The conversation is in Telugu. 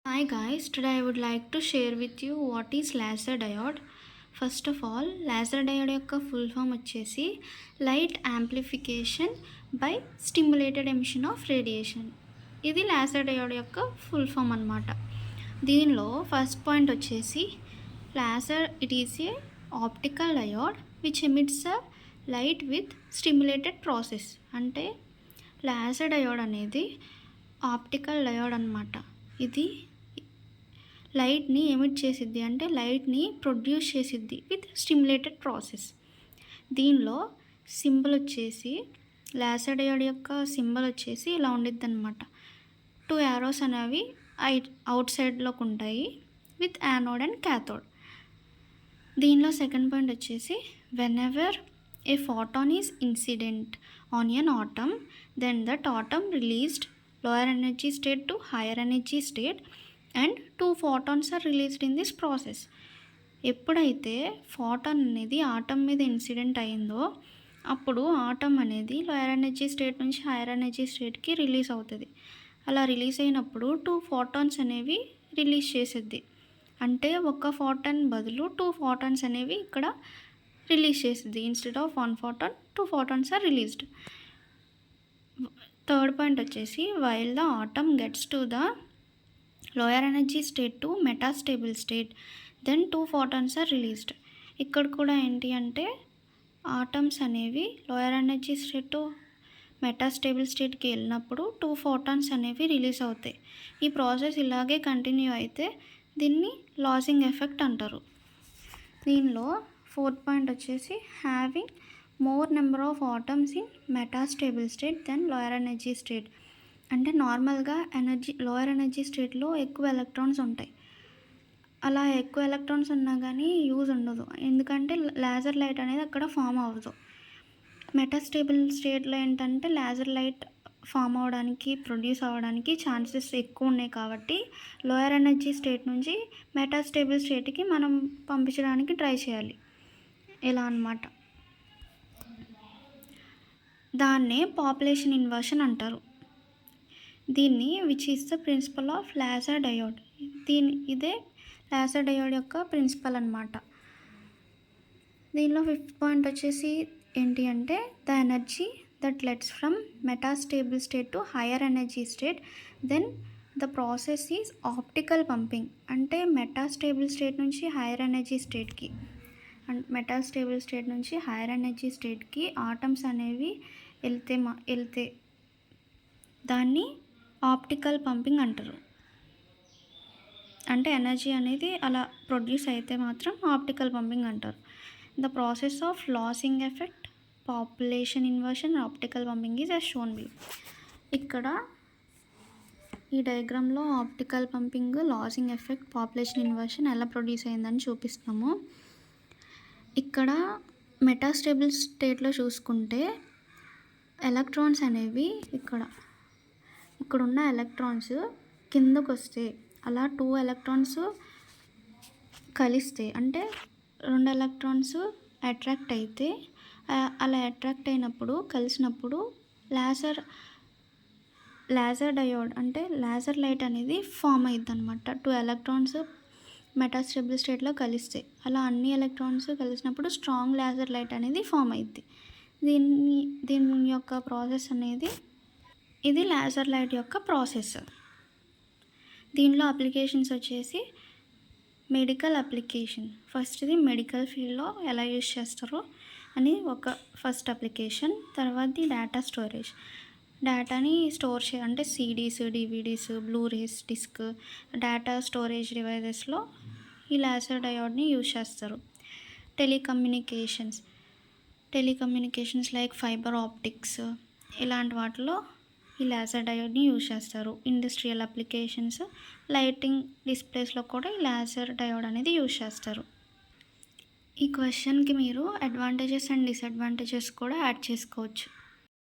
Hi guys, today I would like to share with you what is laser diode. First of all laser diode యొక్క ఫుల్ ఫామ్ వచ్చేసి light amplification by stimulated emission of radiation. ఇది లేజర్ డయోడ్ యొక్క ఫుల్ ఫామ్ అన్నమాట. దీనిలో ఫస్ట్ పాయింట్ వచ్చేసి laser it is a optical diode which emits a light with stimulated process. అంటే లేజర్ డయోడ్ అనేది ఆప్టికల్ డయోడ్ అన్నమాట. ఇది లైట్ని ఎమిట్ చేసిద్ది, అంటే లైట్ని ప్రొడ్యూస్ చేసిద్ది విత్ స్టిమ్యులేటెడ్ ప్రాసెస్. దీనిలో సింబల్ వచ్చేసి లేజర్ డయోడ్ యొక్క సింబల్ వచ్చేసి ఇలా ఉండిద్ది అనమాట. 2 యారోస్ అనేవి అవుట్ సైడ్లోకి ఉంటాయి విత్ యానోడ్ అండ్ క్యాథోడ్. దీనిలో సెకండ్ పాయింట్ వచ్చేసి whenever a photon is incident on an atom then that atom released lower energy state to higher energy state and 2 photons are released in this process. ఎప్పుడైతే ఫోటాన్ అనేది ఆటమ్ మీద ఇన్సిడెంట్ అయిందో అప్పుడు ఆటమ్ అనేది లోయర్ ఎనర్జీ స్టేట్ నుంచి హైయర్ ఎనర్జీ స్టేట్కి రిలీజ్ అవుతుంది. అలా రిలీజ్ అయినప్పుడు 2 photons అనేవి రిలీజ్ చేసిద్ది. అంటే ఒక ఫోటాన్ బదులు 2 photons అనేవి ఇక్కడ రిలీజ్ చేసిద్ది. Instead of 1 photon 2 photons are released. Third point వచ్చేసి while the atom gets to the lower energy state to metastable state then 2 photons are released. ఇక్కడ కూడా ఏంటి అంటే ఆటమ్స్ అనేవి lower energy state to metastable స్టేట్కి వెళ్ళినప్పుడు 2 photons అనేవి రిలీజ్ అవుతాయి. ఈ ప్రాసెస్ ఇలాగే కంటిన్యూ అయితే దీన్ని లాసింగ్ ఎఫెక్ట్ అంటారు. దీనిలో ఫోర్త్ పాయింట్ వచ్చేసి having more number of atoms in metastable state then lower energy state. అంటే నార్మల్గా లోయర్ ఎనర్జీ స్టేట్లో ఎక్కువ ఎలక్ట్రాన్స్ ఉంటాయి. అలా ఎక్కువ ఎలక్ట్రాన్స్ ఉన్నా కానీ యూజ్ ఉండదు, ఎందుకంటే లేజర్ లైట్ అనేది అక్కడ ఫామ్ అవ్వదు. మెటాస్టేబుల్ స్టేట్లో ఏంటంటే లేజర్ లైట్ ఫామ్ అవ్వడానికి ప్రొడ్యూస్ అవ్వడానికి ఛాన్సెస్ ఎక్కువ ఉన్నాయి. కాబట్టి లోయర్ ఎనర్జీ స్టేట్ నుంచి మెటాస్టేబుల్ స్టేట్కి మనం పంపించడానికి ట్రై చేయాలి. ఇలా అన్నమాట. దాన్నే పాపులేషన్ ఇన్వర్షన్ అంటారు. దీన్ని which is the principle of laser diode. ఇదే లేజర్ డయోడ్ యొక్క ప్రిన్సిపల్ అన్నమాట. దీనిలో ఫిఫ్త్ పాయింట్ వచ్చేసి ఏంటి అంటే the energy that lets from metastable state to higher energy state then the process is optical pumping. అంటే మెటాస్టేబుల్ స్టేట్ నుంచి హయ్యర్ ఎనర్జీ స్టేట్కి మెటాస్టేబుల్ స్టేట్ నుంచి హయ్యర్ ఎనర్జీ స్టేట్కి ఆటమ్స్ అనేవి వెళ్తే దాన్ని ఆప్టికల్ పంపింగ్ అంటారు. అంటే ఎనర్జీ అనేది అలా ప్రొడ్యూస్ అయితే మాత్రం ఆప్టికల్ పంపింగ్ అంటారు. The process of lasing effect, population inversion, optical pumping is as shown below. ఇక్కడ ఈ డయాగ్రామ్లో optical pumping, lasing effect, population inversion ఎలా ప్రొడ్యూస్ అయిందని చూపిస్తాము. ఇక్కడ మెటాస్టేబుల్ స్టేట్లో చూసుకుంటే ఎలక్ట్రాన్స్ అనేవి ఇక్కడున్న ఎలక్ట్రాన్స్ కిందకు వస్తే అలా 2 ఎలక్ట్రాన్స్ కలిస్తే అంటే 2 ఎలక్ట్రాన్స్ అట్రాక్ట్ అయితే అలా అట్రాక్ట్ అయినప్పుడు కలిసినప్పుడు లేజర్ డయోడ్ అంటే లేజర్ లైట్ అనేది ఫామ్ అయ్యిద్ది అనమాట. 2 ఎలక్ట్రాన్స్ మెటాస్టేబుల్ స్టేట్లో కలిస్తే అలా అన్ని ఎలక్ట్రాన్స్ కలిసినప్పుడు స్ట్రాంగ్ లేజర్ లైట్ అనేది ఫామ్ అయ్యిద్ది. దీని యొక్క ప్రాసెస్ అనేది ఇది లేజర్ లైట్ యొక్క ప్రాసెస్. దీనిలో అప్లికేషన్స్ వచ్చేసి మెడికల్ అప్లికేషన్. ఫస్ట్ది మెడికల్ ఫీల్డ్లో ఎలా యూజ్ చేస్తారో అని ఒక ఫస్ట్ అప్లికేషన్. తర్వాతది డేటా స్టోరేజ్. డేటాని స్టోర్ అంటే CDs, DVDs, Blu-rays, disc, data storage డివైజెస్లో ఈ లేజర్ డయోడ్ని యూజ్ చేస్తారు. టెలికమ్యూనికేషన్స్ లైక్ ఫైబర్ ఆప్టిక్స్ ఇలాంటి వాటిలో ఈ లేజర్ డయోడ్ని యూజ్ చేస్తారు. ఇండస్ట్రియల్ అప్లికేషన్స్, లైటింగ్ డిస్ప్లేస్లో కూడా ఈ లేజర్ డయోడ్ అనేది యూజ్ చేస్తారు. ఈ క్వశ్చన్కి మీరు అడ్వాంటేజెస్ అండ్ డిసడ్వాంటేజెస్ కూడా యాడ్ చేసుకోవచ్చు.